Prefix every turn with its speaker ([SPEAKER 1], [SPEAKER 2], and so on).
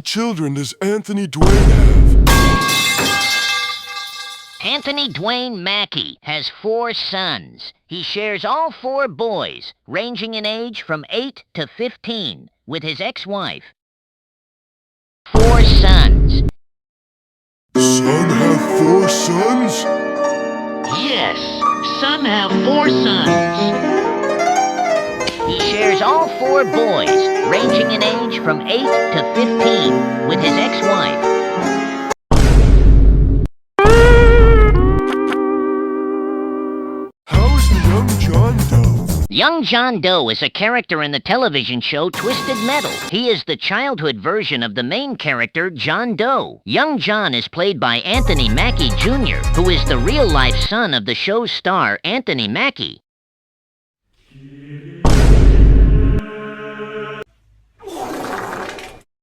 [SPEAKER 1] children does Anthony Dwayne have?
[SPEAKER 2] Anthony Dwayne Mackie has 4 sons. He shares all 4 boys, ranging in age from 8 to 15, with his ex-wife. 4 sons.
[SPEAKER 1] Son have 4 sons?
[SPEAKER 2] Yes, son have 4 sons. He shares all 4 boys, ranging in age from 8 to 15, with his ex-wife.
[SPEAKER 1] How's the young John Doe?
[SPEAKER 2] Young John Doe is a character in the television show Twisted Metal. He is the childhood version of the main character, John Doe. Young John is played by AnthonyMackie Jr., who is the real-life son of the show's star, Anthony Mackie.